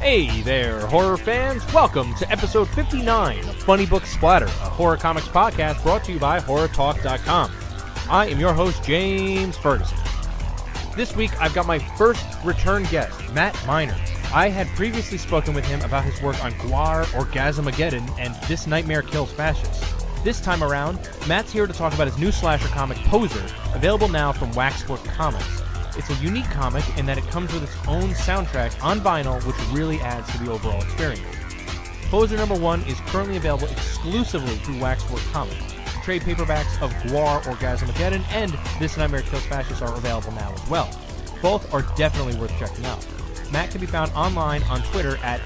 Hey there, horror fans! Welcome to episode 59 of Funny Book Splatter, a horror comics podcast brought to you by HorrorTalk.com. I am your host, James Ferguson. This week, I've got my first return guest, Matt Miner. I had previously spoken with him about his work on Gwar, Orgasmageddon, and This Nightmare Kills Fascists. This time around, Matt's here to talk about his new slasher comic, Poser, available now from Waxwork Comics. It's a unique comic in that it comes with its own soundtrack on vinyl, which really adds to the overall experience. Poser number 1 is currently available exclusively through Waxwork Comics. Trade paperbacks of Gwar, Orgasmageddon, and This Nightmare Kills Fascists are available now as well. Both are definitely worth checking out. Matt can be found online on Twitter at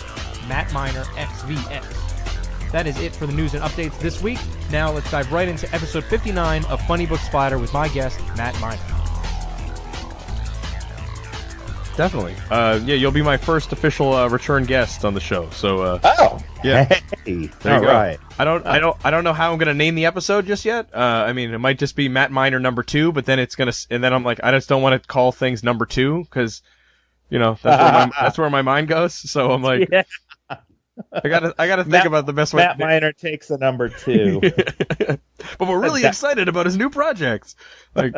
MattMinerXVX. That is it for the news and updates this week. Now let's dive right into episode 59 of Funny Book Splatter with my guest, Matt Miner. Definitely. You'll be my first official return guest on the show. So, yeah. Hey, there you go. Right. I don't know how I'm gonna name the episode just yet. I mean, it might just be Matt Miner number 2, but then and then I'm like, I just don't want to call things number 2 because, that's where my mind goes. So I'm like, yeah. I gotta think about the best way. Matt Miner takes a number 2. But we're really excited about his new projects. Like,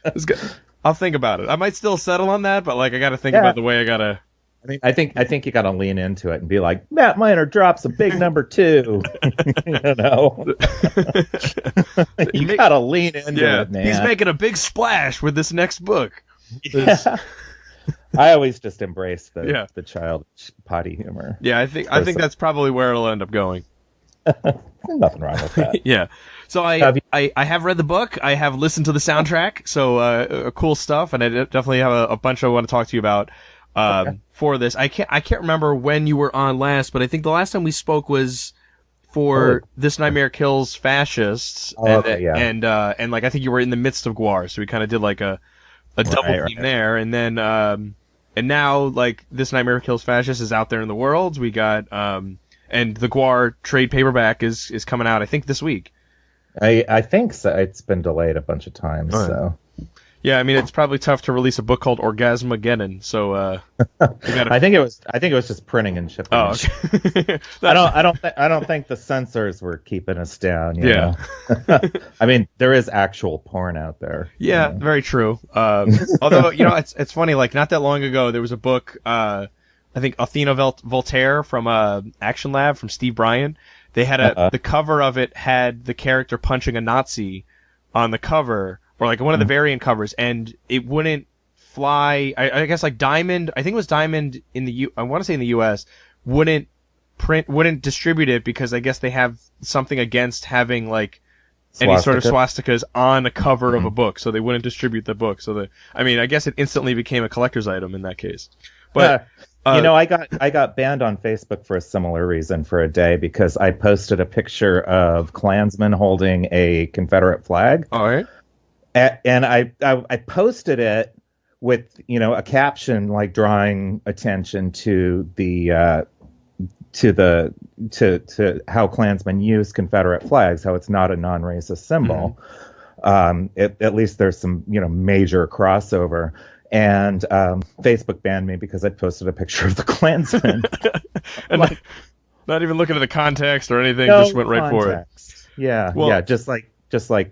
it's good. I'll think about it. I might still settle on that, but I got to think about the way I gotta. I think you gotta lean into it and be like, Matt Miner drops a big number 2. You gotta lean into it, man. He's making a big splash with this next book. Yeah. I always just embrace the childish potty humor. Yeah, I think that's probably where it'll end up going. Nothing wrong with that. Yeah. So I have read the book. I have listened to the soundtrack. So cool stuff, and I definitely have a bunch I want to talk to you about for this. I can't remember when you were on last, but I think the last time we spoke was for This Nightmare Kills Fascists, and I think you were in the midst of Gwar, so we kind of did like a double theme there, and then and now This Nightmare Kills Fascists is out there in the world. We got and the Gwar trade paperback is coming out, I think, this week. I think so. It's been delayed a bunch of times. Right. So yeah, I mean, it's probably tough to release a book called Orgasmageddon. So I think it was just printing and shipping. Oh, okay. I don't think the censors were keeping us down. You know? I mean, there is actual porn out there. Yeah, very true. Although it's funny. Not that long ago, there was a book. I think Athena Voltaire from Action Lab from Steve Bryan. They had the cover of it had the character punching a Nazi on the cover, or one of the variant covers, and it wouldn't fly. I guess Diamond, I think it was Diamond I want to say in the US, wouldn't distribute it because I guess they have something against having any sort of swastikas on a cover of a book, so they wouldn't distribute the book. So I guess it instantly became a collector's item in that case. But I got banned on Facebook for a similar reason for a day because I posted a picture of Klansmen holding a Confederate flag. All right. And I posted it with a caption drawing attention to to how Klansmen use Confederate flags, how it's not a non-racist symbol. Mm-hmm. At least there's some major crossover. And Facebook banned me because I posted a picture of the Klansman. And not even looking at the context or anything, just went right for it. Yeah, just like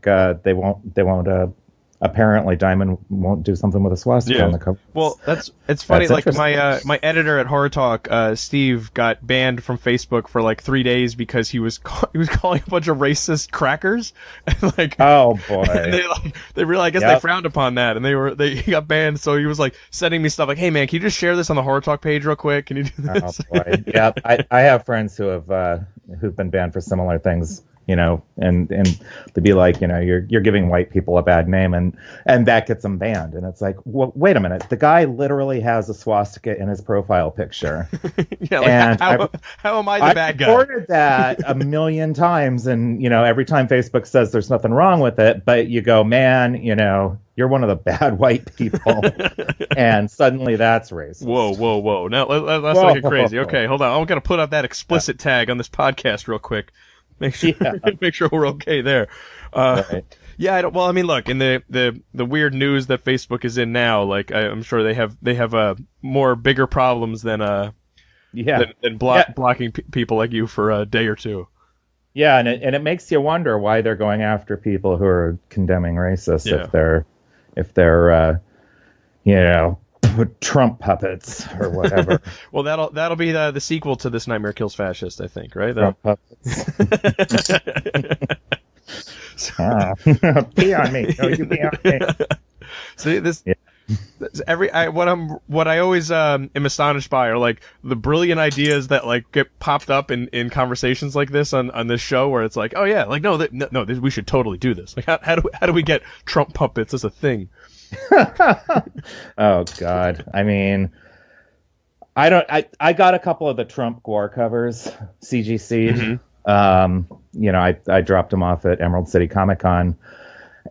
they won't apparently Diamond won't do something with a swastika on the cover. Well, it's funny. My editor at Horror Talk, Steve, got banned from Facebook for 3 days because he was calling a bunch of racist crackers. And, oh boy! And they really, I guess they frowned upon that, and he got banned. So he was sending me stuff hey man, can you just share this on the Horror Talk page real quick? Can you do this? Oh boy! Yeah, I have friends who have who've been banned for similar things. And to be you're giving white people a bad name, and that gets them banned. And it's wait a minute, the guy literally has a swastika in his profile picture. How am I the bad guy? I reported that a million times, and every time Facebook says there's nothing wrong with it, but you go, man, you're one of the bad white people, and suddenly that's racist. Whoa! Now let's not get crazy. Okay, hold on. I'm gonna put up that explicit tag on this podcast real quick. Make sure we're okay there. Right. Yeah, look, in the weird news that Facebook is in now, I'm sure they have more bigger problems than Yeah. than blocking people like you for a day or two. Yeah, and it makes you wonder why they're going after people who are condemning racists if they're Trump puppets or whatever. Well, that'll be the sequel to This Nightmare Kills Fascist, I think, right? Trump puppets. Pee on me. No, you pee on me. See this. Yeah. What I always am astonished by are like the brilliant ideas that like get popped up in conversations like this on this show, where it's like, oh yeah, like we should totally do this. Like how do we get Trump puppets as a thing? Oh God, I mean, I got a couple of the Trump Gwar covers, CGC. Mm-hmm. I dropped them off at Emerald City Comic Con.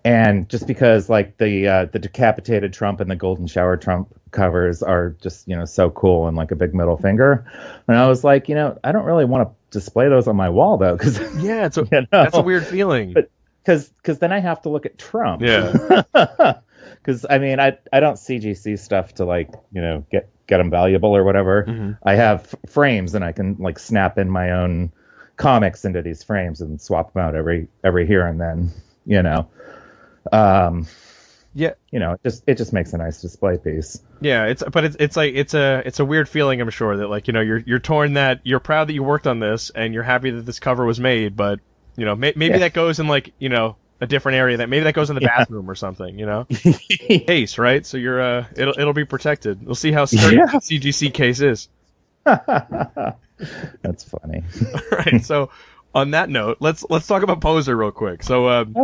And just because like the decapitated Trump and the golden shower Trump covers are just, so cool and like a big middle finger. And I was like, I don't really want to display those on my wall though. Cause that's a weird feeling. But cause then I have to look at Trump. Yeah. Cause I mean, I don't CGC stuff to like, get them valuable or whatever. Mm-hmm. I have frames and I can like snap in my own comics into these frames and swap them out every here and then, it just makes a nice display piece. Yeah, it's a weird feeling, I'm sure, that like, you're torn, that you're proud that you worked on this and you're happy that this cover was made, but maybe that goes in like, a different area, that maybe that goes in the bathroom or something, case, right? So you're it'll be protected. We'll see how sturdy the CGC case is. That's funny. All right, so on that note, let's talk about Poser real quick. So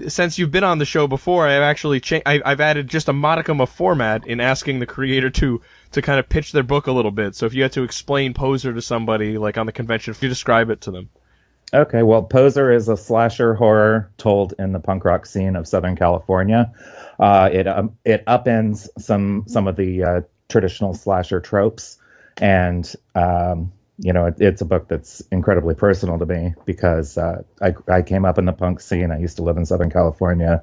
since you've been on the show before, I've actually I've added just a modicum of format in asking the creator to kind of pitch their book a little bit. So if you had to explain Poser to somebody like on the convention, if you describe it to them. Okay, well, Poser is a slasher horror told in the punk rock scene of Southern California. It upends some of the traditional slasher tropes, and it's a book that's incredibly personal to me because I came up in the punk scene. I used to live in Southern California,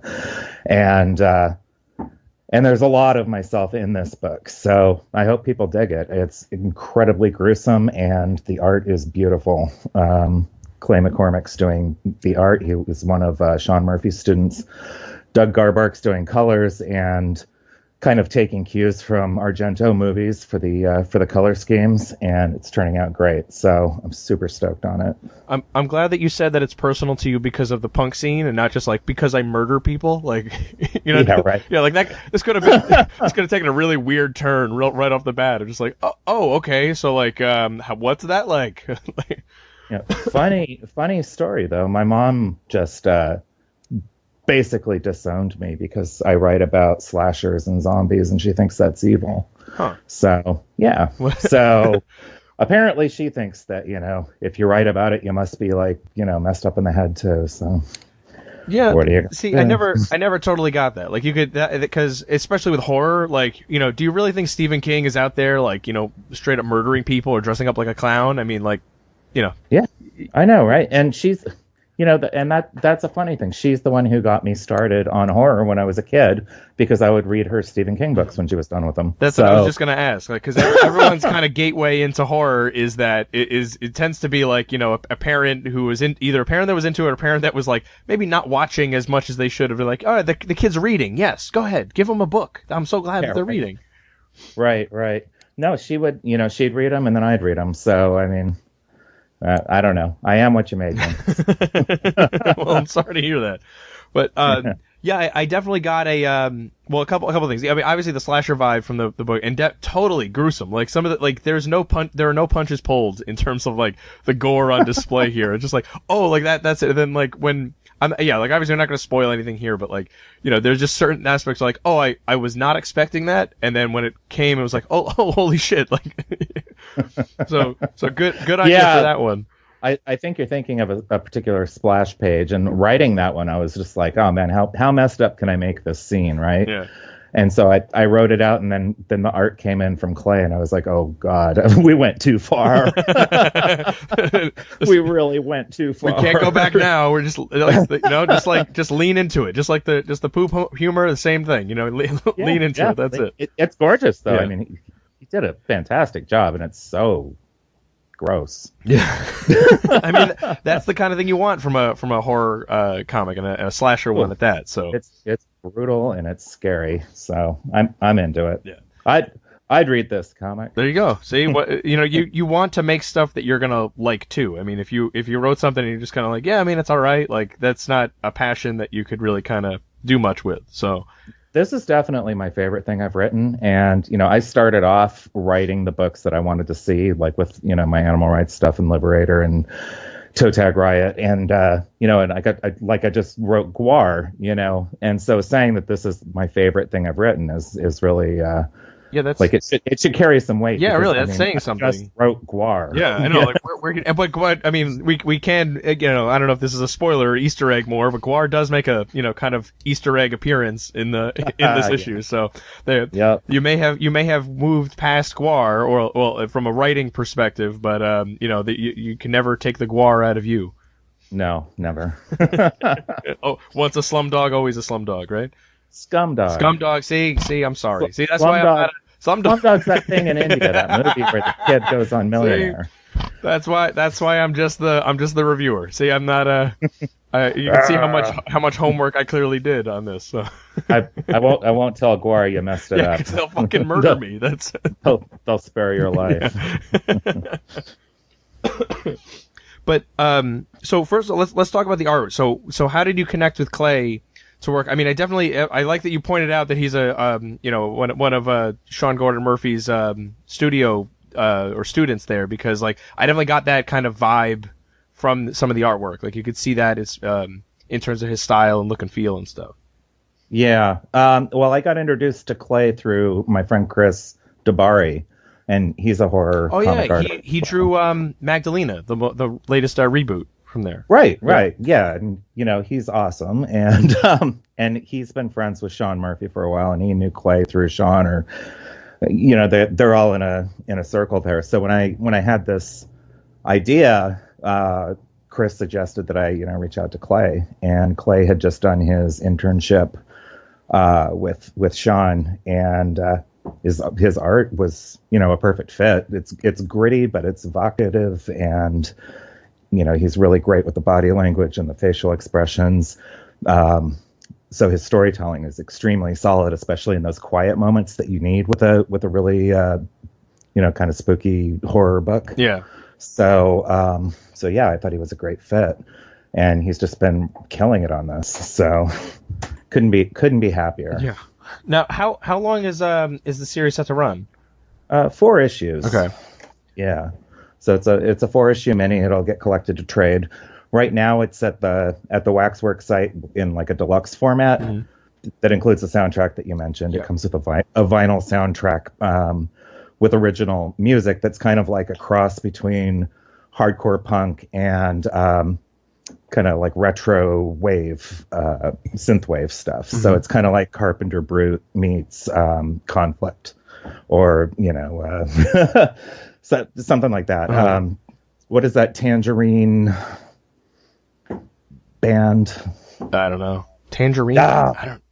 and there's a lot of myself in this book. So I hope people dig it. It's incredibly gruesome, and the art is beautiful. Clay McCormick's doing the art. He was one of Sean Murphy's students. Doug Garbark's doing colors and kind of taking cues from Argento movies for the color schemes, and it's turning out great. So I'm super stoked on it. I'm glad that you said that it's personal to you because of the punk scene and not just like because I murder people. Like, Yeah, right. Yeah, like that. This could have taken a really weird turn right off the bat. I'm just like, oh, okay. So like, what's that like? Funny story though. My mom just basically disowned me because I write about slashers and zombies, and she thinks that's evil. Huh. So yeah. So apparently she thinks that if you write about it, you must be like messed up in the head too. So yeah. See, I never totally got that. Like you could, because especially with horror, like do you really think Stephen King is out there like straight up murdering people or dressing up like a clown? I mean, like. Yeah, I know, right? And she's, and that's a funny thing. She's the one who got me started on horror when I was a kid because I would read her Stephen King books when she was done with them. That's what I was just going to ask, like, because everyone's kind of gateway into horror is that it tends to be like a parent who was either a parent that was into it or a parent that was like maybe not watching as much as they should have. Been like, oh, the kid's reading. Yes, go ahead, give them a book. I'm so glad that they're reading. Right. No, she would, she'd read them and then I'd read them. So I mean. I don't know. I am what you made me. Well, I'm sorry to hear that, but yeah, I definitely got a couple of things. I mean, obviously the slasher vibe from the book, and totally gruesome. Like some of the there are no punches pulled in terms of like the gore on display here. It's just like like that's it. And then like when like obviously I'm not going to spoil anything here, but like there's just certain aspects like I was not expecting that, and then when it came, it was like oh holy shit, like so good idea for that one. I think you're thinking of a particular splash page, and writing that one, I was just like, oh man, how messed up can I make this scene, right? Yeah. And so I wrote it out, and then the art came in from Clay, and I was like, oh God, we went too far. We really went too far. We can't go back now. We're just just lean into it, just the poop humor, the same thing, lean into it. That's it. It's gorgeous though. Yeah. I mean, he did a fantastic job, and it's so gross. Yeah. I mean, that's the kind of thing you want from a horror comic, and a slasher one at that. So it's brutal and it's scary. So I'm into it. Yeah. I'd read this comic. There you go. See, what you want to make stuff that you're gonna like too. I mean, if you wrote something and you're just kind of like, yeah, I mean, it's all right. Like, that's not a passion that you could really kind of do much with. So this is definitely my favorite thing I've written. And, I started off writing the books that I wanted to see, like with, my animal rights stuff and Liberator and Toe Tag Riot. And, and I just wrote Gwar, and so saying that this is my favorite thing I've written is really, yeah, that's like it should carry some weight. Yeah, really, that's saying something. I just wrote Gwar. Yeah, I know. Like, but I mean, we can, I don't know if this is a spoiler or Easter egg more, but Gwar does make a kind of Easter egg appearance in this issue. So there, you may have moved past Gwar, or well, from a writing perspective, but you can never take the Gwar out of you. No, never. Oh, once a slumdog, always a slumdog, right? Scumdog. Scumdog. See, I'm sorry. See, that's why I'm not Slumdog's that thing in India, that movie where the kid goes on Millionaire. See, that's why I'm just the reviewer. See, I'm not you can see how much homework I clearly did on this. So. I won't tell Gwar you messed it up. 'Cause they'll fucking murder me. That's they'll spare your life. Yeah. But so first let's talk about the art. So how did you connect with Clay to work? I mean, I like that you pointed out that he's a one of Sean Gordon Murphy's studio or students there, because like I definitely got that kind of vibe from some of the artwork. Like you could see that it's in terms of his style and look and feel and stuff. Yeah. Well, I got introduced to Clay through my friend Chris Dabari, and he's a horror comic artist. He drew Magdalena, the latest reboot from there. Right. Yeah, and he's awesome, and and he's been friends with Sean Murphy for a while, and he knew Clay through Sean, or they're all in a circle there. So when I had this idea, Chris suggested that I reach out to Clay, and Clay had just done his internship with Sean, and his art was a perfect fit. It's gritty, but it's evocative, and he's really great with the body language and the facial expressions. So his storytelling is extremely solid, especially in those quiet moments that you need with a really kind of spooky horror book. Yeah. So yeah, I thought he was a great fit, and he's just been killing it on this. So couldn't be happier. Yeah. Now, how long is the series set to run? 4 issues. Okay. Yeah. So it's a 4-issue mini. It'll get collected to trade. Right now, it's at the Waxwork site in like a deluxe format that includes the soundtrack that you mentioned. Yeah. It comes with a vinyl soundtrack with original music that's kind of like a cross between hardcore punk and kind of like retro wave, synthwave stuff. Mm-hmm. So it's kind of like Carpenter Brute meets Conflict, or so, something like that. Uh-huh. What is that Tangerine band? I don't know. Tangerine?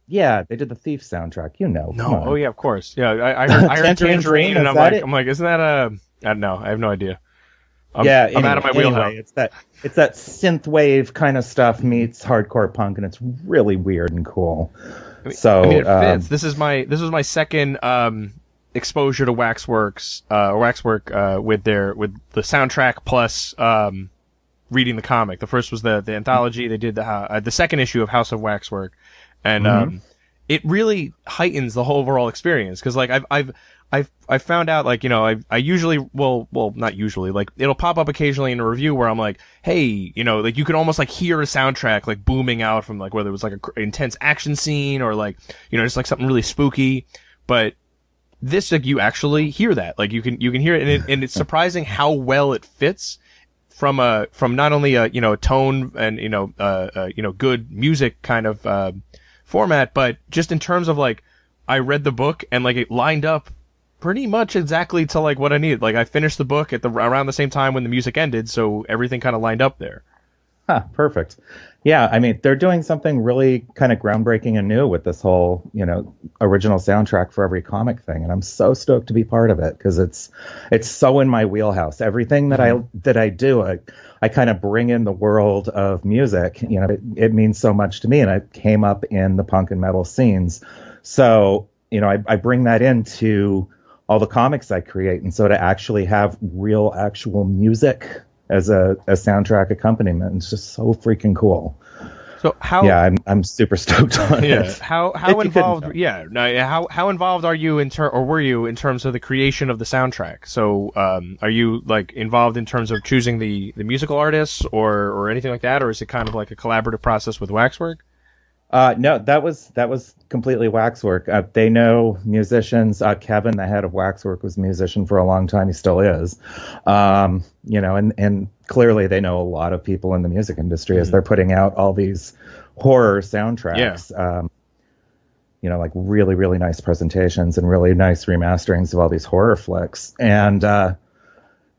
Yeah, they did the Thief soundtrack. No. Oh yeah, of course. Yeah, I heard Tangerine, and I'm like, isn't that I don't know. I have no idea. I'm out of my wheelhouse. It's that synthwave kind of stuff meets hardcore punk, and it's really weird and cool. It fits. This is my second exposure to Waxwork with the soundtrack plus reading the comic. The first was the anthology. They did the second issue of House of Waxwork, and it really heightens the whole overall experience, because like I've found out, like, I usually, well, not usually, like, it'll pop up occasionally in a review where I'm like, hey, like, you could almost, like, hear a soundtrack, like, booming out from, like, whether it was, like, an intense action scene or, like, just, like, something really spooky. But this, like, you actually hear that. Like, you can hear it, and it's surprising how well it fits from not only a, tone and, good music kind of, format, but just in terms of, like, I read the book and, like, it lined up pretty much exactly to like what I needed. Like I finished the book around the same time when the music ended, so everything kind of lined up there. Perfect. Yeah, I mean, they're doing something really kind of groundbreaking and new with this whole, original soundtrack for every comic thing, and I'm so stoked to be part of it because it's so in my wheelhouse. Everything that I do, I kind of bring in the world of music. It means so much to me, and I came up in the punk and metal scenes, so I bring that into all the comics I create, and so to actually have actual music as a soundtrack accompaniment, it's just so freaking cool. So I'm super stoked on it. How involved? Yeah, no, how involved are you were you in terms of the creation of the soundtrack? So are you like involved in terms of choosing the musical artists or anything like that, or is it kind of like a collaborative process with Waxwork? No, that was completely Waxwork. They know musicians. Kevin, the head of Waxwork, was a musician for a long time. He still is. And clearly they know a lot of people in the music industry as they're putting out all these horror soundtracks. Yeah. Like really, really nice presentations and really nice remasterings of all these horror flicks. And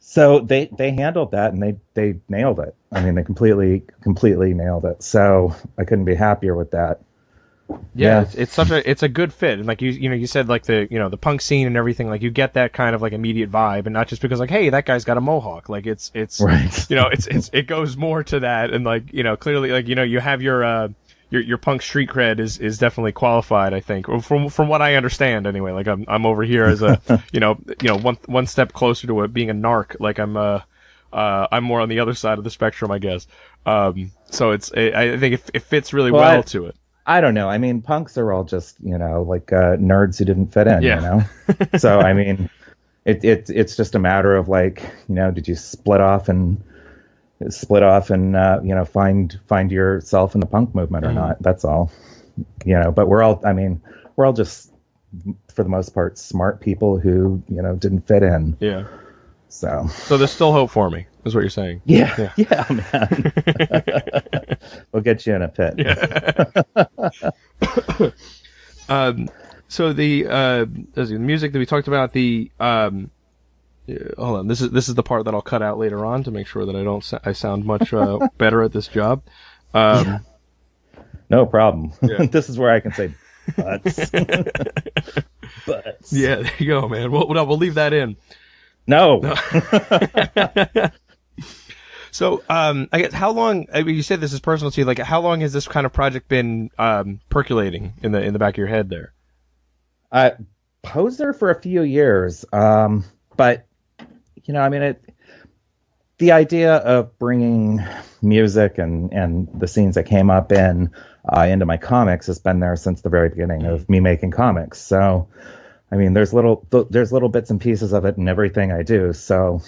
so they handled that, and they nailed it. I mean, they completely nailed it. So I couldn't be happier with that. Yeah. It's a good fit. And like you said, like the punk scene and everything, like you get that kind of like immediate vibe, and not just because like, hey, that guy's got a mohawk. Like it's right. It goes more to that. And like, clearly like, you have your punk street cred is definitely qualified, I think, from what I understand anyway. Like I'm over here as a one step closer to it being a narc. Like I'm more on the other side of the spectrum, I guess. So I think it fits really well to it. I don't know. I mean, punks are all just like nerds who didn't fit in. So I mean, it's just a matter of like, did you split off and find yourself in the punk movement or not? That's all. But we're all just, for the most part, smart people who didn't fit in. Yeah. So there's still hope for me, is what you're saying. Yeah, man. We'll get you in a pit. Yeah. So the music that we talked about, hold on. This is the part that I'll cut out later on to make sure that I sound much better at this job. No problem. Yeah. This is where I can say butts. Butts. Yeah, there you go, man. We'll leave that in. No. So, I guess how long? I mean, you said this is personal to you. Like, how long has this kind of project been percolating in the back of your head there? Poser for a few years, but the idea of bringing music and the scenes that came up into my comics has been there since the very beginning of me making comics. So, I mean, there's little bits and pieces of it in everything I do. So,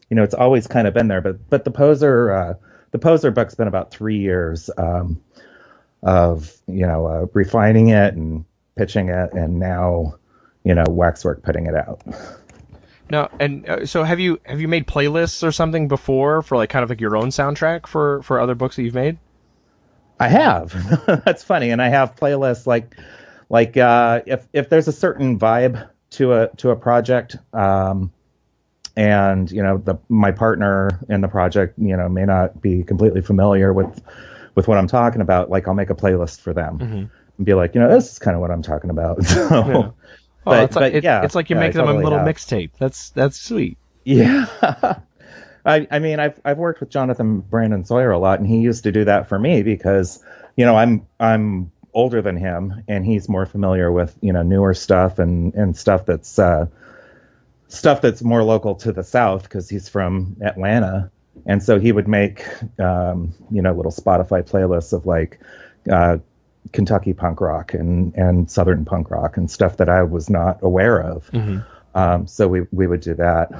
it's always kind of been there. But the poser book's been about 3 years of refining it and pitching it, and now Waxwork putting it out. Now, and so have you made playlists or something before for like kind of like your own soundtrack for other books that you've made? I have. That's funny, and I have playlists like if there's a certain vibe to a project, and my partner in the project may not be completely familiar with what I'm talking about, like I'll make a playlist for them and be like, this is kind of what I'm talking about. So, yeah. It's like you make them a little mixtape. That's sweet. Yeah. I mean, I've worked with Jonathan Brandon Sawyer a lot, and he used to do that for me because, I'm older than him, and he's more familiar with, newer stuff and stuff that's more local to the South because he's from Atlanta. And so he would make, little Spotify playlists of like Kentucky punk rock and Southern punk rock and stuff that I was not aware of. So we would do that.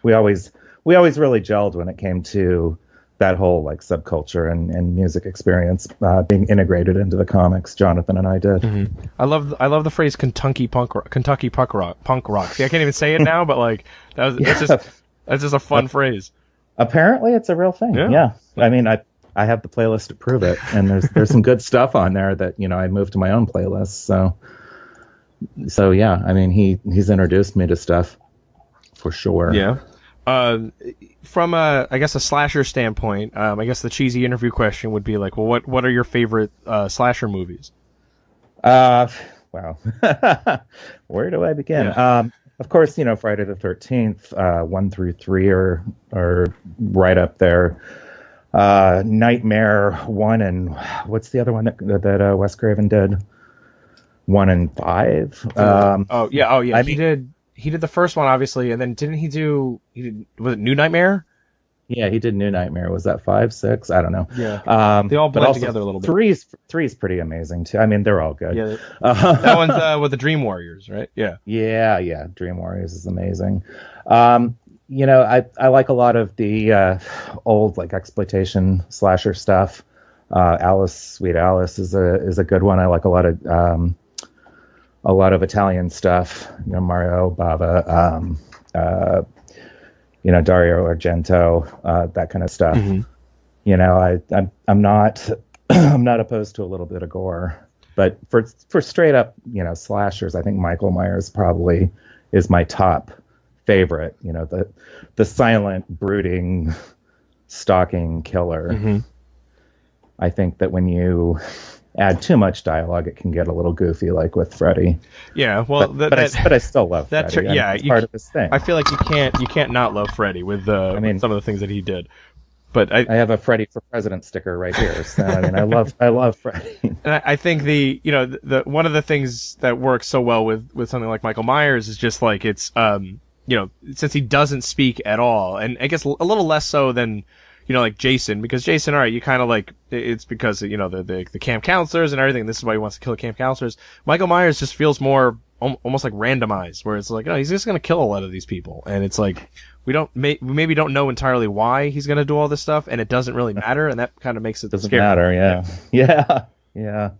We always really gelled when it came to that whole like subculture and music experience being integrated into the comics. Jonathan and I did. I love the phrase Kentucky punk rock. See, I can't even say it now, but like that's just a fun phrase. Apparently, it's a real thing. Yeah. I mean, I have the playlist to prove it, and there's some good stuff on there that I moved to my own playlist. So yeah. I mean, he's introduced me to stuff for sure. Yeah. From I guess a slasher standpoint, I guess the cheesy interview question would be like, well, what are your favorite slasher movies? Wow. Where do I begin? Yeah. Of course, Friday the 13th, 1 through 3 are right up there. Nightmare 1 and what's the other one that Wes Craven did? 1 and 5. Yeah. He did the first one, obviously, and then was it New Nightmare? Yeah, he did New Nightmare. Was that 5, 6? I don't know. Yeah. They all blend together a little bit. Three's pretty amazing too. I mean, they're all good. Yeah. That one's with the Dream Warriors, right? Yeah. Yeah. Dream Warriors is amazing. I like a lot of the old like exploitation slasher stuff. Alice, Sweet Alice is a good one. I like a lot of Italian stuff. Mario Bava, Dario Argento, that kind of stuff. Mm-hmm. I'm not I'm not opposed to a little bit of gore, but for straight up slashers, I think Michael Myers probably is my top favorite. The silent, brooding, stalking killer. Mm-hmm. I think that when you add too much dialogue, it can get a little goofy, like with Freddy. Yeah, well, but I still love Freddy. It's part of his thing. I feel like you can't not love Freddy with with some of the things that he did. But I have a Freddy for President sticker right here. So I love Freddy. And I think the one of the things that works so well with something like Michael Myers is just like it's since he doesn't speak at all, and I guess a little less so than like Jason, because Jason, all right, you kind of like, it's because, the camp counselors and everything. This is why he wants to kill the camp counselors. Michael Myers just feels more almost like randomized, where it's like, he's just going to kill a lot of these people. And it's like, we maybe don't know entirely why he's going to do all this stuff, and it doesn't really matter. And that kind of makes it doesn't scary. Matter. Yeah.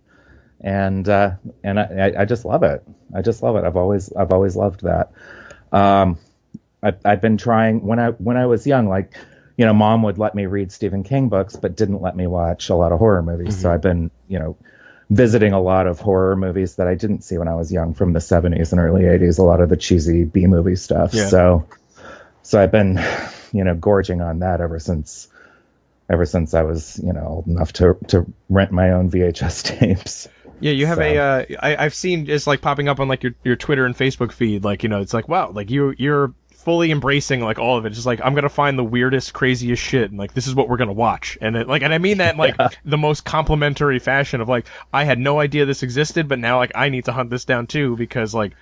And I just love it. I've always loved that. I've been trying when I was young, like, Mom would let me read Stephen King books, but didn't let me watch a lot of horror movies. Mm-hmm. So I've been, visiting a lot of horror movies that I didn't see when I was young, from the 70s and early 80s, a lot of the cheesy B-movie stuff. Yeah. So I've been, gorging on that ever since I was, old enough to rent my own VHS tapes. Yeah, you have I've seen it's like popping up on like your Twitter and Facebook feed. Like, it's like, wow, like you're fully embracing like all of it. Just like, I'm gonna find the weirdest, craziest shit, and like, this is what we're gonna watch. And and I mean that in like the most complimentary fashion of like, I had no idea this existed, but now like I need to hunt this down too, because like,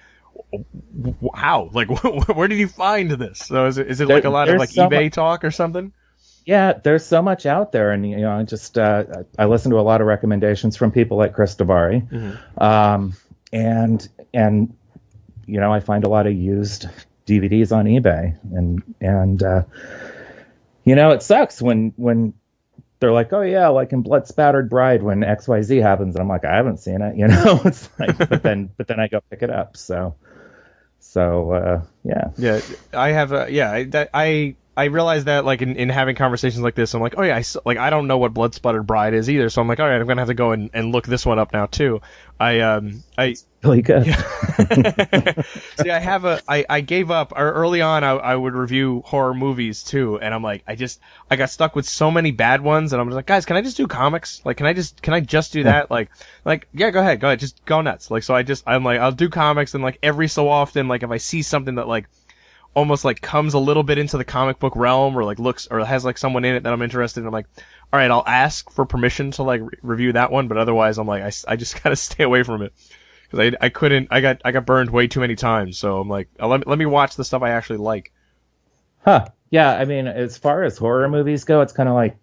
how, like, where did you find this? So is it like a lot of like eBay talk or something? Yeah, there's so much out there, and I just I listen to a lot of recommendations from people like Chris Davari, mm-hmm. and I find a lot of used DVDs on eBay, and it sucks when they're like, oh yeah, like in Blood Spattered Bride when XYZ happens, and I'm like, I haven't seen it, it's like, but then I go pick it up, so yeah. I have I realize that like in having conversations like this, I'm like, oh yeah, I don't know what Blood Spattered Bride is either, so I'm like, all right, I'm gonna have to go and look this one up now too. It's really good. Yeah. See, I gave up early on. I would review horror movies too, and I'm like, I got stuck with so many bad ones, and I'm just like, guys, can I just do comics? Like, can I just do that? Like, yeah, go ahead, just go nuts. Like, so I'm like, I'll do comics, and like every so often, like if I see something that like almost like comes a little bit into the comic book realm, or like looks or has like someone in it that I'm interested in, I'm like, all right, I'll ask for permission to like review that one, but otherwise I'm like, I just gotta stay away from it, because I got burned way too many times. So I'm like, let me watch the stuff I actually like. Yeah, I mean, as far as horror movies go, it's kind of like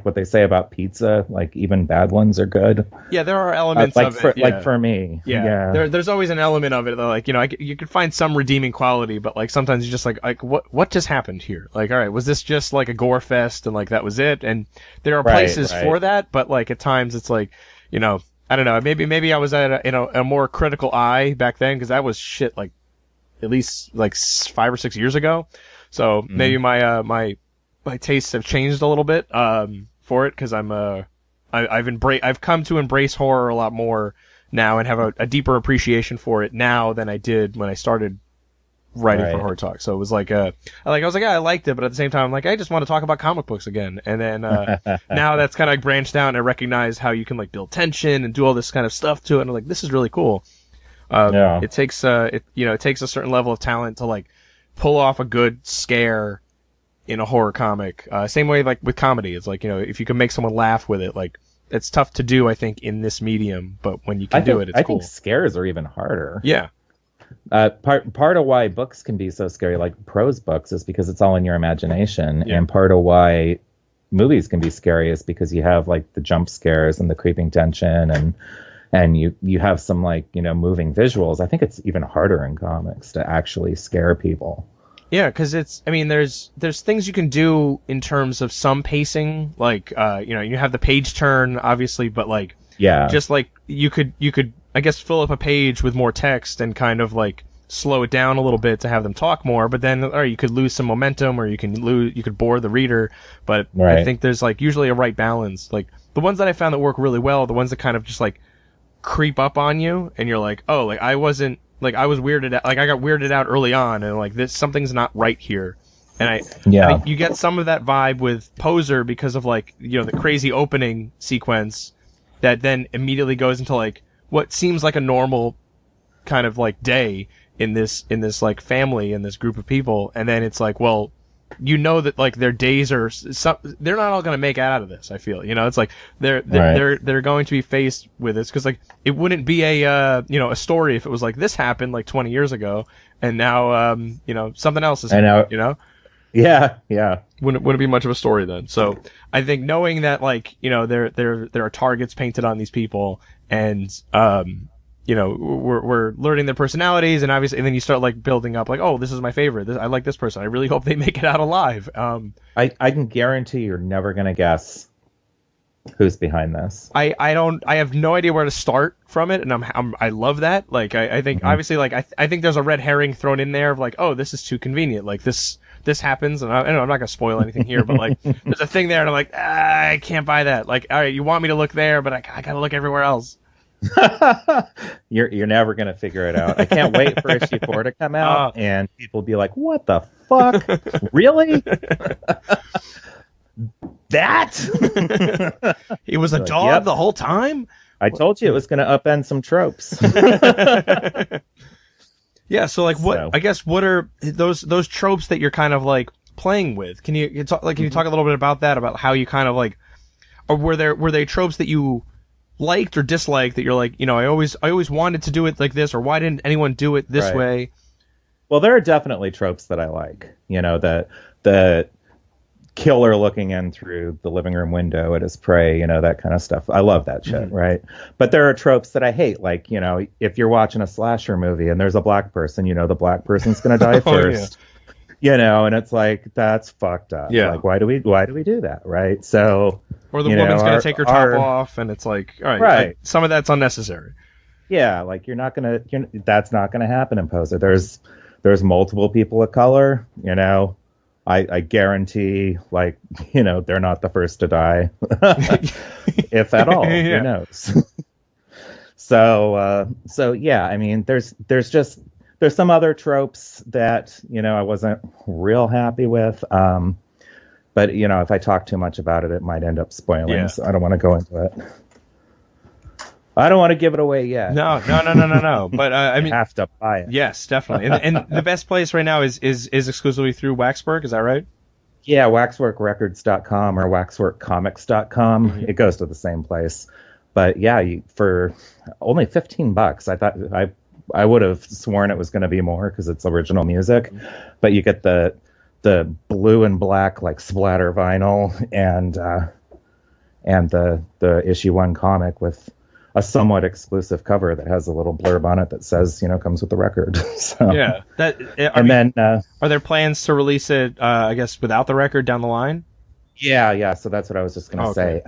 what they say about pizza, like even bad ones are good. Yeah, there are elements of it. Like for me. Yeah. There's always an element of it that, like, you could find some redeeming quality, but like sometimes you're just like what just happened here? Like, all right, was this just like a gore fest and like that was it? And there are places for that, but like at times it's like, I don't know, maybe I was at a more critical eye back then, because that was shit like at least like 5 or 6 years ago. So maybe my tastes have changed a little bit for it, because I've come to embrace horror a lot more now, and have a deeper appreciation for it now than I did when I started writing for Right. Horror Talk. So it was like I was like, yeah, I liked it, but at the same time, I'm like, I just want to talk about comic books again. And then now that's kind of like branched out, and I recognize how you can like build tension and do all this kind of stuff to it. And I'm like, this is really cool. Yeah. It takes it takes a certain level of talent to like pull off a good scare in a horror comic. Same way like with comedy. It's like, if you can make someone laugh with it, like it's tough to do, I think, in this medium, but when you can do it, it's cool. I think scares are even harder. Yeah. Part of why books can be so scary, like prose books, is because it's all in your imagination. Yeah. And part of why movies can be scary is because you have like the jump scares and the creeping tension, and you have some like, moving visuals. I think it's even harder in comics to actually scare people. Yeah, because there's things you can do in terms of some pacing, like you have the page turn obviously, but like just like you could I guess fill up a page with more text and kind of like slow it down a little bit to have them talk more, but then you could lose some momentum, or you could bore the reader. But right. I think there's like usually a right balance. Like the ones that I found that work really well are the ones that kind of just like creep up on you, and you're like, oh, like I was weirded out, like I got weirded out early on, and like something's not right here. And I think you get some of that vibe with Poser because of like, the crazy opening sequence that then immediately goes into like what seems like a normal kind of like day in this like family and this group of people, and then it's like, well, that like their days are they're not all going to make it out of this. I feel, it's like they're going to be faced with this, because like it wouldn't be a story if it was like this happened like 20 years ago and now something else is yeah wouldn't be much of a story then. So I think knowing that like there are targets painted on these people, and we're learning their personalities, and obviously, and then you start like building up like, oh, this is my favorite. I like this person. I really hope they make it out alive. I can guarantee you're never gonna guess who's behind this. I have no idea where to start from it, and I love that. Like I think obviously like I think there's a red herring thrown in there of like, oh, this is too convenient. Like this happens, and I'm not gonna spoil anything here, but like there's a thing there, and I'm like, I can't buy that. Like, all right, you want me to look there, but I gotta look everywhere else. You're never gonna figure it out. I can't wait for issue 4 to come out, and people be like, "What the fuck? Really? That? He was a dog the whole time? I told you it was gonna upend some tropes." Yeah. So like, I guess what are those tropes that you're kind of like playing with? Can you talk a little bit about that? About how you kind of like, or were they tropes that you liked or disliked that you're like, I always wanted to do it like this, or why didn't anyone do it this way? Well, there are definitely tropes that I like. The killer looking in through the living room window at his prey, that kind of stuff. I love that shit, right? But there are tropes that I hate, like, if you're watching a slasher movie and there's a black person, the black person's gonna die first. And it's like, that's fucked up. Yeah. Like, why do we do that, right? So, or the woman's gonna take her top off, and it's like, all right, right. Like, some of that's unnecessary. Yeah, like that's not gonna happen in Poser. There's multiple people of color. I guarantee, like, they're not the first to die, if at all. Who knows? So yeah, I mean, there's some other tropes that I wasn't real happy with. But if I talk too much about it, it might end up spoiling. Yeah. So I don't want to go into it. I don't want to give it away yet. No. But I mean, you have to buy it. Yes, definitely. And the best place right now is exclusively through Waxwork. Is that right? Yeah, waxworkrecords.com or waxworkcomics.com. Mm-hmm. It goes to the same place. But yeah, for only $15, I thought I would have sworn it was going to be more because it's original music. But you get the blue and black like splatter vinyl and the issue 1 comic with a somewhat exclusive cover that has a little blurb on it that says, comes with the record. So, yeah. Are there plans to release it, I guess, without the record down the line? Yeah. So that's what I was just going to say.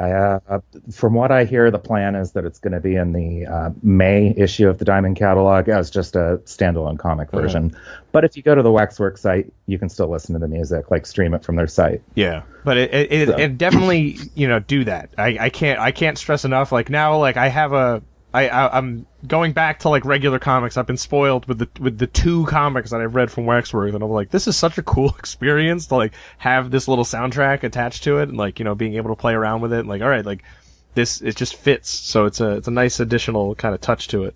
From what I hear, the plan is that it's going to be in the May issue of the Diamond catalog as just a standalone comic version. But if you go to the Waxwork site, you can still listen to the music, like stream it from their site. Yeah, but it definitely do that. I can't stress enough. Like now, like I have a I'm going back to like regular comics. I've been spoiled with the 2 comics that I've read from Waxwork, and I'm like, this is such a cool experience to like have this little soundtrack attached to it, and like, you know, being able to play around with it. And like, all right, like this, it just fits. So it's a nice additional kind of touch to it.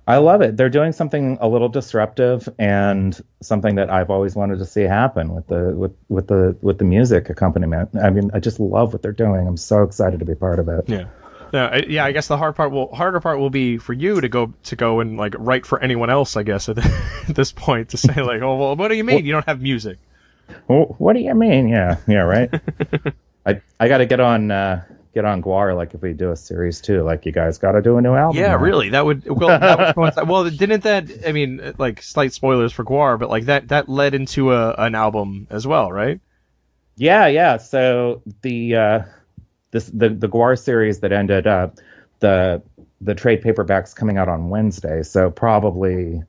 I love it. They're doing something a little disruptive and something that I've always wanted to see happen with the music accompaniment. I mean, I just love what they're doing. I'm so excited to be part of it. Yeah. Yeah, I guess the harder part will be for you to go and like write for anyone else, I guess, at this point, to say like, oh, well, what do you mean you don't have music? Well, what do you mean? Yeah, right. I got to get on Gwar, like if we do a series too, like you guys got to do a new album. Yeah, now. really. That would coincide. Well, didn't that? I mean, like slight spoilers for Gwar, but like that led into an album as well, right? Yeah. So the Gwar series that ended up, the trade paperbacks coming out on Wednesday. So probably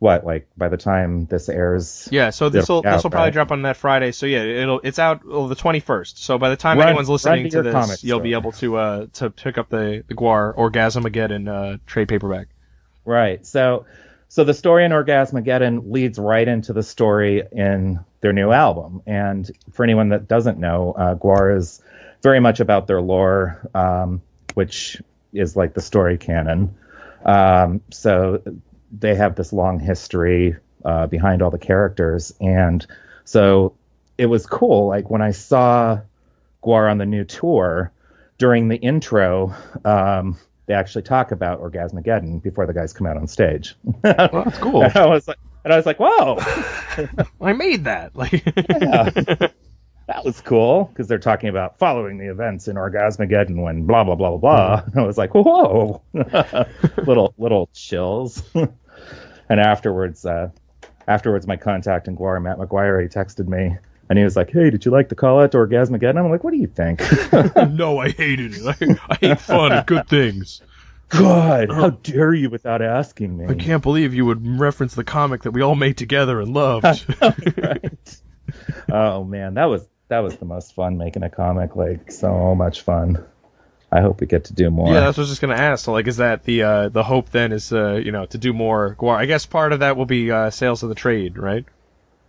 like by the time this airs. Yeah, so this will probably drop on that Friday. So yeah, it's out the 21st. So by the time anyone's listening to this, you'll be able to pick up the Gwar Orgasmageddon trade paperback. Right. So the story in Orgasmageddon leads right into the story in their new album. And for anyone that doesn't know, Gwar is very much about their lore, which is like the story canon. So they have this long history behind all the characters. And so it was cool. Like when I saw Gwar on the new tour, during the intro, they actually talk about Orgasmageddon before the guys come out on stage. Well, that's cool. And I was like, whoa. I made that. Like, yeah. That was cool, because they're talking about following the events in Orgasmageddon when blah, blah, blah, blah, blah. And I was like, whoa. little chills. And afterwards, my contact in Gwar, Matt McGuire, he texted me, and he was like, hey, did you like the call out to Orgasmageddon? I'm like, what do you think? No, I hated it. I hate fun and good things. God, how dare you without asking me? I can't believe you would reference the comic that we all made together and loved. Right. Oh, man, that was the most fun making a comic. Like, so much fun. I hope we get to do more. Yeah, that's what I was just gonna ask. So, like, is that the hope then is to do more Gwar? I guess part of that will be sales of the trade, right?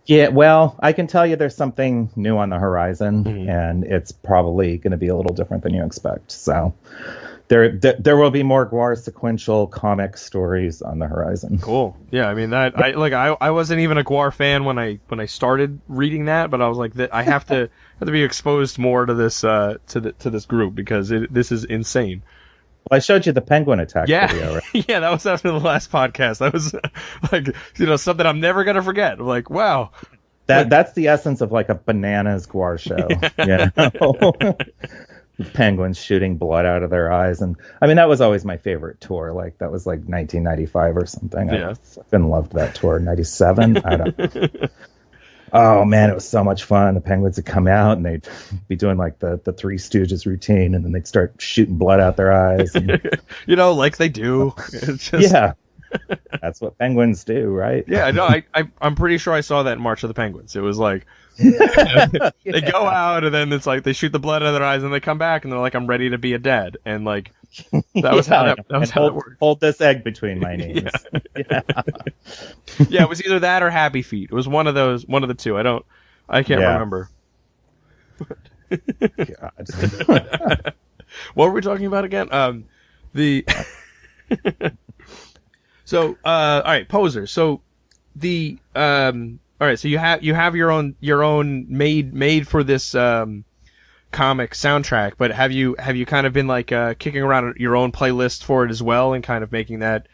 Yeah, well, I can tell you there's something new on the horizon, and it's probably going to be a little different than you expect. So there will be more Gwar sequential comic stories on the horizon. Cool. Yeah, I mean that I wasn't even a Gwar fan when I started reading that, but I was like, I have to be exposed more to this to this group, because this is insane. Well, I showed you the penguin attack video, right? Yeah, that was after the last podcast. That was like, something I'm never gonna forget. I'm like, wow. That's the essence of like a bananas Gwar show. Yeah. Penguins shooting blood out of their eyes, and I mean that was always my favorite tour. Like that was like 1995 or something. Yeah. I fucking loved that tour. 97. I don't. Oh man, it was so much fun. The Penguins would come out and they'd be doing like the Three Stooges routine, and then they'd start shooting blood out their eyes. And, like they do. It's just... Yeah, that's what Penguins do, right? Yeah, no, I'm pretty sure I saw that in March of the Penguins. It was like they go out and then it's like they shoot the blood out of their eyes and they come back and they're like, I'm ready to be a dad, and like that was how that worked. Hold this egg between my knees. Yeah. Yeah, it was either that or Happy Feet. It was one of the two. I can't remember. God. What were we talking about again? So all right, Poser. So all right, so you have your own made for this comic soundtrack, but have you kind of been like kicking around your own playlist for it as well, and kind of making that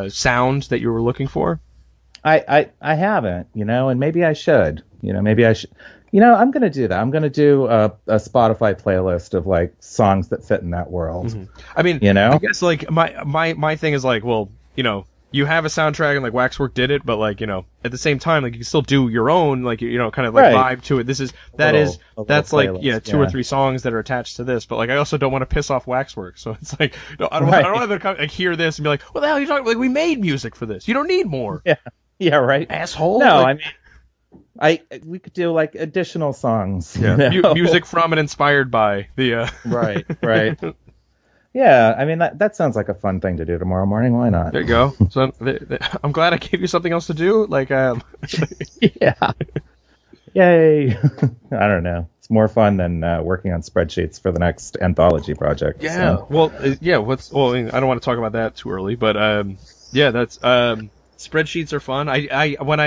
sound that you were looking for? I haven't, and maybe I should. Maybe I should. I'm going to do that. I'm going to do a Spotify playlist of like songs that fit in that world. Mm-hmm. I mean, I guess like my thing is like, well, you have a soundtrack and like Waxwork did it, but like, at the same time, like you can still do your own, like, kind of like vibe to it. That's like, playlist, 2 or 3 songs that are attached to this, but like, I also don't want to piss off Waxwork. So it's like, I don't want to come, like, hear this and be like, what the hell are you talking about? Like, we made music for this. You don't need more. Yeah, right. Asshole. No, like, I mean, we could do like additional songs. Yeah. Music from and inspired by the, Right. Yeah, I mean that sounds like a fun thing to do tomorrow morning. Why not? There you go. So I'm glad I gave you something else to do. Like, Yeah. Yay! I don't know. It's more fun than working on spreadsheets for the next anthology project. Yeah. So. Well, yeah. Well, I don't want to talk about that too early, but yeah, that's spreadsheets are fun. I wrote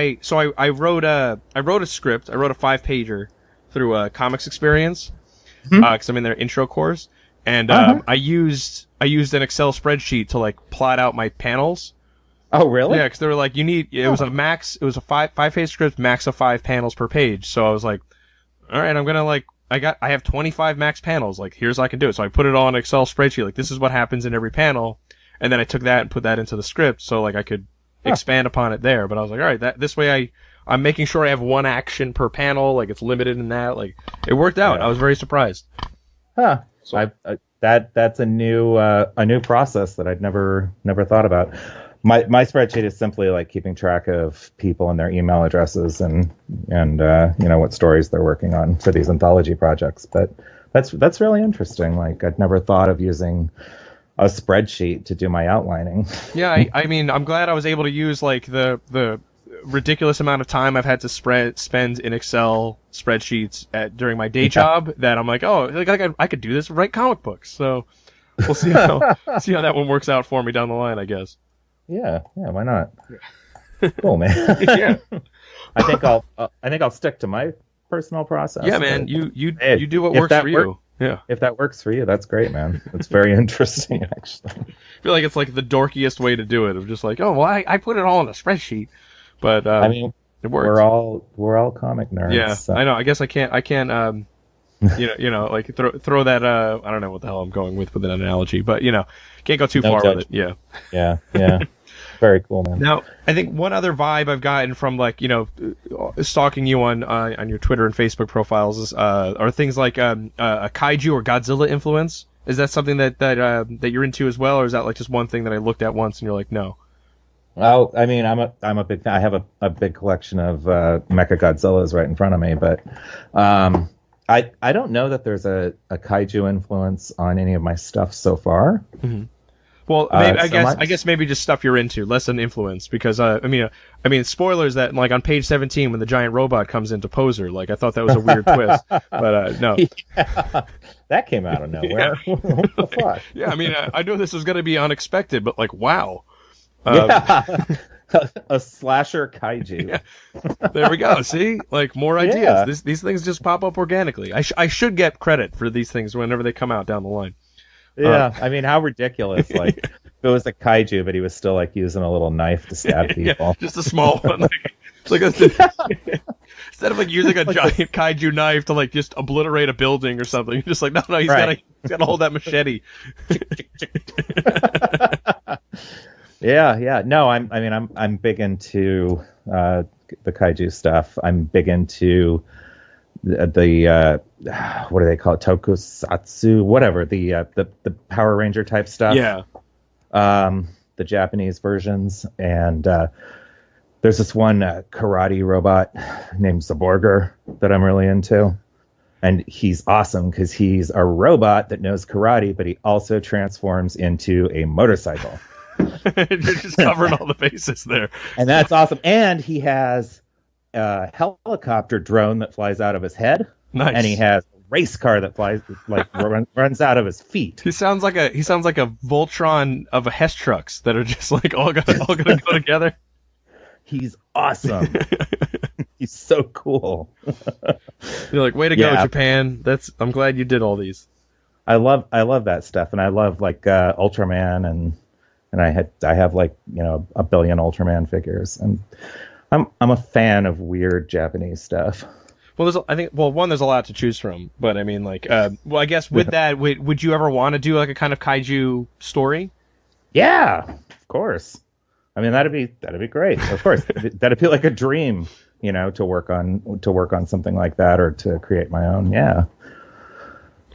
a script. I wrote a 5-pager through a comics experience because I'm in their intro course. And I used an Excel spreadsheet to like plot out my panels. Oh, really? Yeah, because they were like, it was a five-page script, max of 5 panels per page. So I was like, all right, I'm gonna like, I have 25 max panels. Like, here's how I can do it. So I put it all in an Excel spreadsheet. Like, this is what happens in every panel, and then I took that and put that into the script, so like I could expand upon it there. But I was like, all right, this way I'm making sure I have one action per panel. Like, it's limited in that. Like, it worked out. Yeah. I was very surprised. Huh. So that's a new process that I'd never thought about. My spreadsheet is simply like keeping track of people and their email addresses and what stories they're working on for these anthology projects. But that's really interesting. Like, I'd never thought of using a spreadsheet to do my outlining. Yeah, I mean, I'm glad I was able to use like the ridiculous amount of time I've had to spend in Excel spreadsheets during my day job that I'm like, oh, like I could do this, write comic books. So we'll see how that one works out for me down the line, I guess. Yeah, why not? Cool, man. Yeah. I think I'll stick to my personal process. Yeah, man. You do what works for you. Yeah. If that works for you, that's great, man. It's very interesting, actually. I feel like it's like the dorkiest way to do it. Of just like, oh, well, I put it all in a spreadsheet, but I mean, it works. We're all comic nerds. Yeah, so. I know. I guess I can't like throw that. I don't know what the hell I'm going with an analogy, but can't go too far with it. Yeah. Yeah. Very cool, man. Now, I think one other vibe I've gotten from like stalking you on your Twitter and Facebook profiles is are things like a kaiju or Godzilla influence. Is that something that you're into as well, or is that like just one thing that I looked at once and you're like, no? Well, I mean, I'm a big fan. I have a big collection of Mecha Godzillas right in front of me, but I don't know that there's a kaiju influence on any of my stuff so far. Mm-hmm. Well, maybe, I guess maybe just stuff you're into, less than influence, because I mean, spoilers that like on page 17 when the giant robot comes into Poser, like I thought that was a weird twist, but no. Yeah, that came out of nowhere. Yeah. What the fuck? Yeah, I mean, I knew this was going to be unexpected, but like, wow. A slasher kaiju. Yeah. There we go. See, like more ideas. Yeah. These things just pop up organically. I should get credit for these things whenever they come out down the line. Yeah, I mean, how ridiculous! Like, if it was a kaiju, but he was still like using a little knife to stab people. Yeah, just a small one. Instead of like using a giant kaiju knife to like just obliterate a building or something, you're just like, no, he's gotta hold that machete. Yeah. No, I'm big into the kaiju stuff. I'm big into the what do they call it? Tokusatsu, whatever, the Power Ranger type stuff. Yeah. The Japanese versions, and there's this one karate robot named Zaborger that I'm really into, and he's awesome because he's a robot that knows karate, but he also transforms into a motorcycle. You're just covering all the bases there, and that's awesome. And he has a helicopter drone that flies out of his head. Nice. And he has a race car that flies runs out of his feet. He sounds like a Voltron of a Hess trucks that are just like all gonna go together. He's awesome. He's so cool. You're like, way to go, Japan. I'm glad you did all these. I love that stuff, and I love like Ultraman, and I have like a billion Ultraman figures, and I'm a fan of weird Japanese stuff. Well, there's a lot to choose from, but I mean, like, I guess with that, would you ever want to do like a kind of kaiju story? Yeah, of course. I mean, that'd be great. Of course, that'd be like a dream, to work on something like that, or to create my own. Yeah.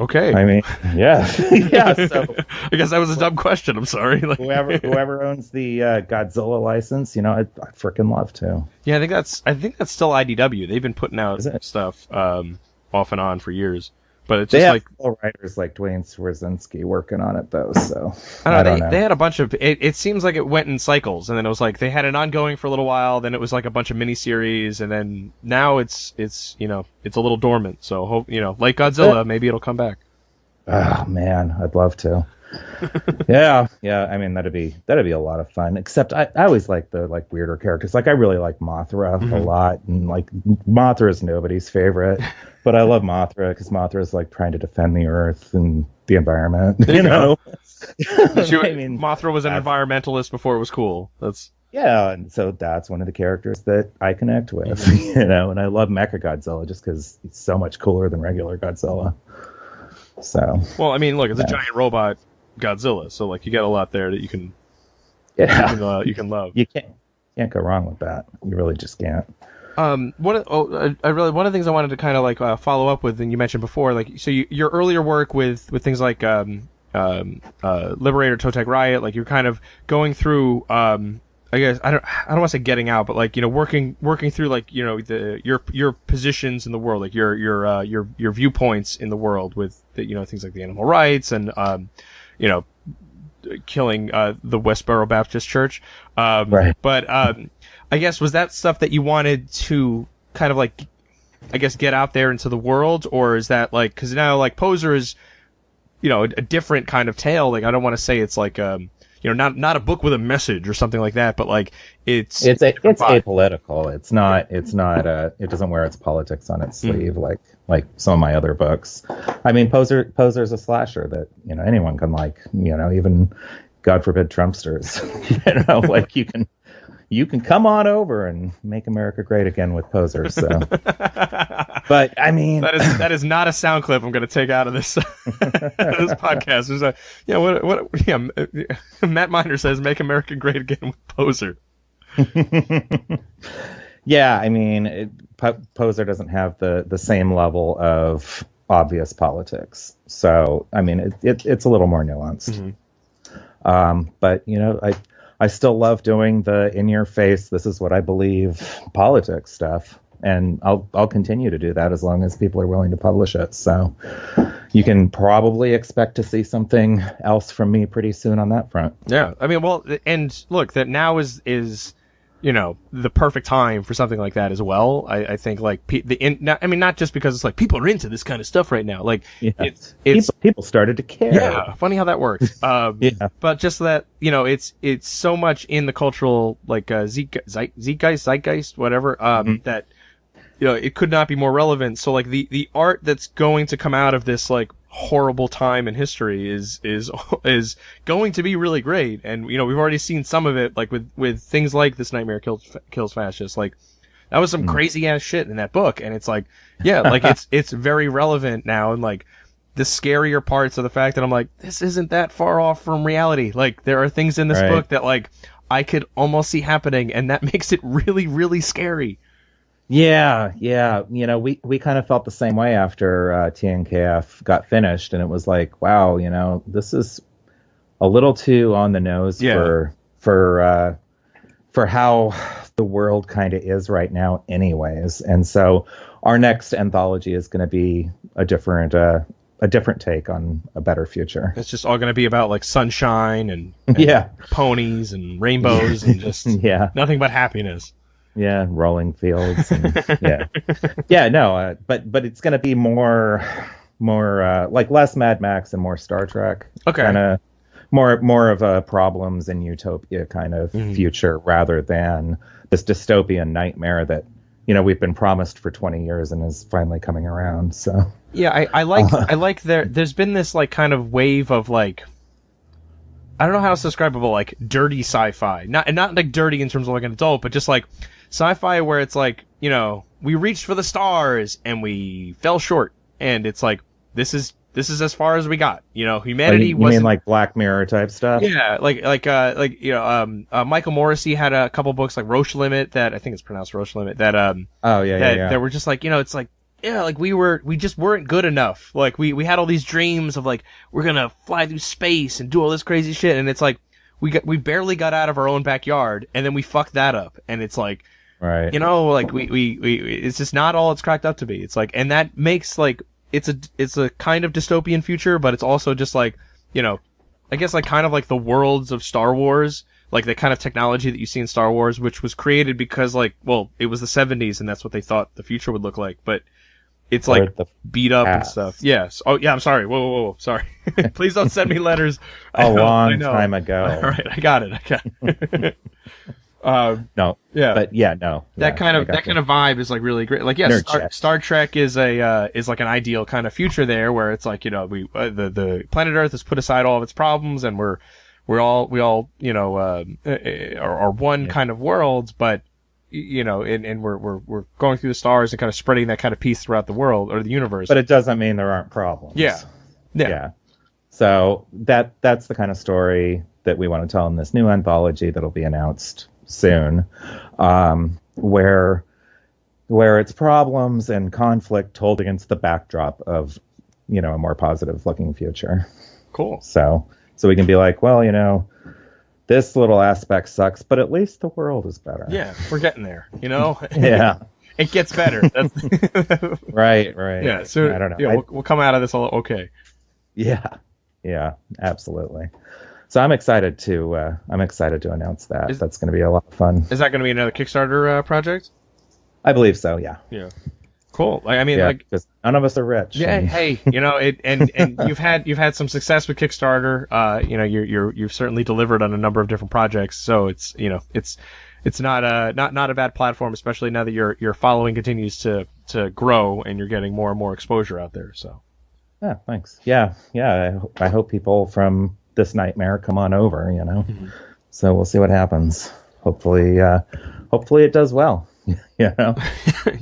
Okay. I mean, yeah, yeah. So I guess that was a dumb question. I'm sorry. Like, whoever owns the Godzilla license, I'd freaking love to. Yeah, I think that's still IDW. They've been putting out stuff off and on for years. But it's They just have like full writers like Dwayne Swarzynski working on it though, so I don't know. They had a bunch of. It seems like it went in cycles, and then it was like they had an ongoing for a little while, then it was like a bunch of miniseries, and then now it's it's a little dormant. So hope like Godzilla, maybe it'll come back. Oh man, I'd love to. yeah. I mean that'd be a lot of fun. Except I always like the weirder characters. Like I really like Mothra a lot, and like Mothra is nobody's favorite, but I love Mothra because Mothra is like trying to defend the Earth and the environment. You know, I mean, Mothra was an environmentalist before it was cool. And so that's one of the characters that I connect with. And I love Mechagodzilla just because he's so much cooler than regular Godzilla. So well, I mean, look, it's a giant robot Godzilla, so like you got a lot there that you can love. You can't go wrong with that. You really just can't. One of the things I wanted to kind of like follow up with, and you mentioned before, like so your earlier work with things like Liberator, Totec Riot, like you're kind of going through I guess I don't want to say getting out, but like working through like your positions in the world, like your viewpoints in the world with things like the animal rights and killing the Westboro Baptist Church. Right. But I guess was that stuff that you wanted to kind of like I guess get out there into the world, or is that like because now like Poser is a different kind of tale. Like I don't want to say it's like not a book with a message or something like that, but like it's apolitical. It's not it doesn't wear its politics on its sleeve like some of my other books. I mean, Poser's a slasher that anyone can like. Even God forbid Trumpsters. Like you can come on over and make America great again with Poser. So, but I mean, that is not a sound clip I'm going to take out of this this podcast. Matt Miner says make America great again with Poser. Yeah, I mean, Poser doesn't have the same level of obvious politics. So, I mean, it's a little more nuanced. But I still love doing the in-your-face, this is what I believe politics stuff, and I'll continue to do that as long as people are willing to publish it. So you can probably expect to see something else from me pretty soon on that front. Yeah, I mean, well, and look, that now is the perfect time for something like that as well. I think like not just because it's like people are into this kind of stuff right now. Like it's people started to care. Yeah, funny how that works. But just that it's so much in the cultural like zeitgeist, whatever. That it could not be more relevant. So like the art that's going to come out of this like horrible time in history is going to be really great, and we've already seen some of it like with things like This Nightmare Kills Fascists. Like that was some crazy ass shit in that book, and it's like like it's very relevant now, and like the scarier parts of the fact that I'm like, this isn't that far off from reality. Like there are things in this book that like I could almost see happening, and that makes it really, really scary. Yeah. We kind of felt the same way after TNKF got finished, and it was like, wow, this is a little too on the nose for how the world kind of is right now, anyways. And so our next anthology is going to be a different take on a better future. It's just all going to be about like sunshine and ponies and rainbows and just nothing but happiness. Yeah, rolling fields. And, but it's going to be more like less Mad Max and more Star Trek. Okay. Kind of more of a problems and utopia kind of future rather than this dystopian nightmare that we've been promised for 20 years and is finally coming around. So yeah, I like there's been this like kind of wave of like, I don't know how it's describable, like dirty sci-fi, not like dirty in terms of like an adult, but just like sci-fi where it's like, we reached for the stars and we fell short, and it's like this is as far as we got. Humanity you mean like Black Mirror type stuff? Yeah, Michael Morrissey had a couple books like Roche Limit, that I think it's pronounced Roche Limit, that that were just like, it's like, like we just weren't good enough. Like we had all these dreams of like we're gonna fly through space and do all this crazy shit, and it's like we barely got out of our own backyard, and then we fucked that up, and it's like, right, like we it's just not all it's cracked up to be. It's like, and that makes like it's a kind of dystopian future, but it's also just like, you know, I guess like kind of like the worlds of Star Wars, like the kind of technology that you see in Star Wars, which was created because like, well, it was the 70s and that's what they thought the future would look like, but it's like beat up and stuff. Yes. Oh yeah, I'm sorry. Whoa. Sorry. Please don't send me letters. A long time ago. All right, I got it. No. Yeah. But yeah, no. That kind of vibe is like really great. Like, yeah, Star Trek is is like an ideal kind of future there, where it's like, you know, we the planet Earth has put aside all of its problems, and we all you know are one kind of worlds, but you know, and we're going through the stars and kind of spreading that kind of peace throughout the world or the universe. But it doesn't mean there aren't problems. Yeah. So that's the kind of story that we want to tell in this new anthology that'll be announced soon, where it's problems and conflict told against the backdrop of, you know, a more positive looking future. Cool. So we can be like, well, you know, this little aspect sucks, but at least the world is better. Yeah, we're getting there, you know? Yeah. It gets better. That's Right. Yeah, so I don't know. Yeah, we'll come out of this all okay. Yeah, absolutely. So I'm excited to announce that. That's going to be a lot of fun. Is that going to be another Kickstarter project? I believe so. Yeah. Yeah. Cool. Like, I mean, yeah, like, because none of us are rich. Yeah. Hey, you know, and you've had some success with Kickstarter. You know, you've certainly delivered on a number of different projects. So it's, you know, it's not a bad platform, especially now that your following continues to grow and you're getting more and more exposure out there. So. Yeah. Thanks. Yeah. I hope people from this nightmare come on over. You know. Mm-hmm. So we'll see what happens. Hopefully it does well. You know,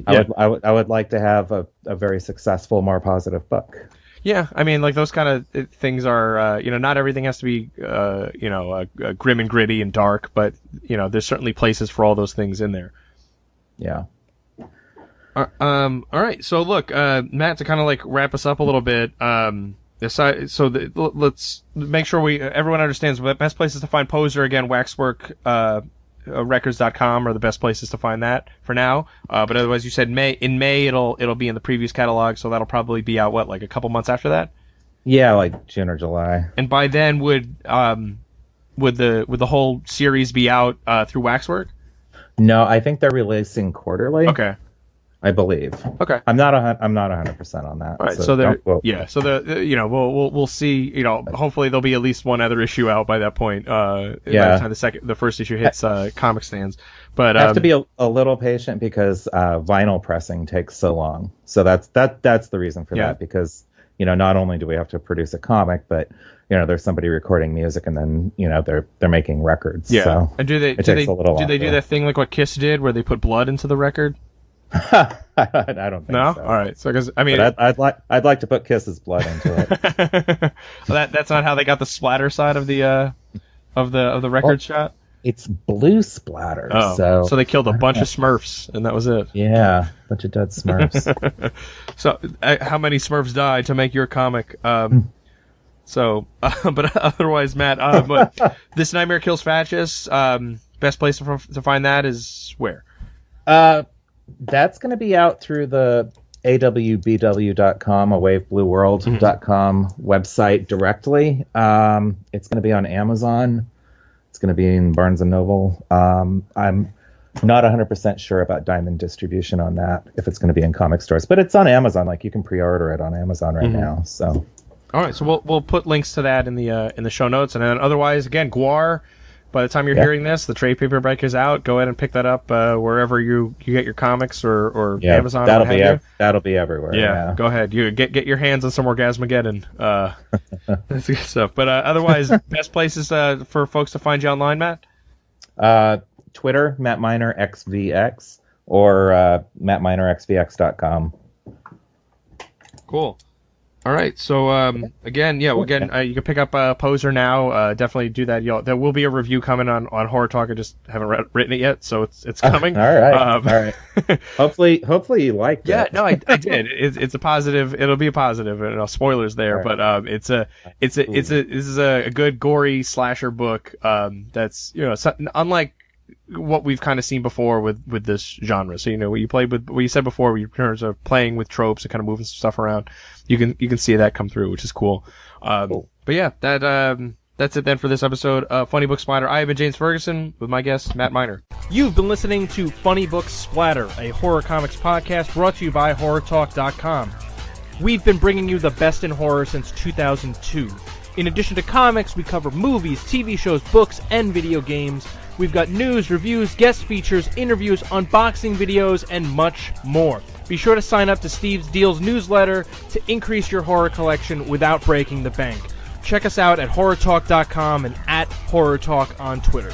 yeah. I would like to have a very successful, more positive book. Yeah, I mean, like those kind of things are, you know, not everything has to be, you know, grim and gritty and dark, but you know, there's certainly places for all those things in there. Yeah. All right. So look, Matt, to kind of like wrap us up a little bit. Let's make sure everyone understands the best places to find Poser. Again, Waxwork. Records.com are the best places to find that for now. But otherwise, you said in May it'll be in the previews catalog, so that'll probably be out like a couple months after that. Yeah, like June or July. And by then would the whole series be out through Waxwork? No, I think they're releasing quarterly. Okay. I believe. Okay. I'm not 100% on that. All right. So you know, we'll see. You know, hopefully there'll be at least one other issue out by that point. By the time the first issue hits comic stands. But I have to be a little patient because vinyl pressing takes so long. So that's the reason for that, because you know, not only do we have to produce a comic, but you know, there's somebody recording music, and then you know they're making records. Yeah. So and do they do that thing like what Kiss did, where they put blood into the record? I don't think no? so. All right. So, because I mean, but I'd like to put Kiss's blood into it. Well, that's not how they got the splatter side of the record shot. It's blue splatter. Oh, so they killed a bunch of Smurfs, and that was it. Yeah, a bunch of dead Smurfs. So, how many Smurfs died to make your comic? So, but otherwise, Matt, but This Nightmare Kills Fascists. Best place to find that is where? That's going to be out through the awbw.com, awaveblueworld.com website directly. It's going to be on Amazon. It's going to be in Barnes & Noble. I'm not 100% sure about diamond distribution on that, if it's going to be in comic stores. But it's on Amazon. Like, you can pre-order it on Amazon right now. So, all right. So we'll put links to that in the show notes. And then otherwise, again, Gwar. By the time you're hearing this, the trade paperback is out. Go ahead and pick that up wherever you get your comics or Amazon. That'll be everywhere. Yeah, go ahead. You get your hands on some Orgasmageddon. That's good stuff. But otherwise, best places for folks to find you online, Matt? Twitter, Matt Miner XVX, or mattminerxvx.com. Cool. All right, so again, you can pick up Poser now. Definitely do that. There will be a review coming on Horror Talk. I just haven't written it yet, so it's coming. All right. Hopefully you liked it. Yeah, no, I did. It's a positive. It'll be a positive. No spoilers there, right. But this is a good gory slasher book. That's, you know, unlike what we've kind of seen before with this genre. So what you said before, in terms of playing with tropes and kind of moving some stuff around, you can see that come through, which is cool. But yeah, that's it then for this episode of Funny Book Splatter. I have been James Ferguson with my guest Matt Miner. You've been listening to Funny Book Splatter, a horror comics podcast brought to you by HorrorTalk.com. We've been bringing you the best in horror since 2002. In addition to comics, we cover movies, TV shows, books, and video games. We've got news, reviews, guest features, interviews, unboxing videos, and much more. Be sure to sign up to Steve's Deals newsletter to increase your horror collection without breaking the bank. Check us out at HorrorTalk.com and at HorrorTalk on Twitter.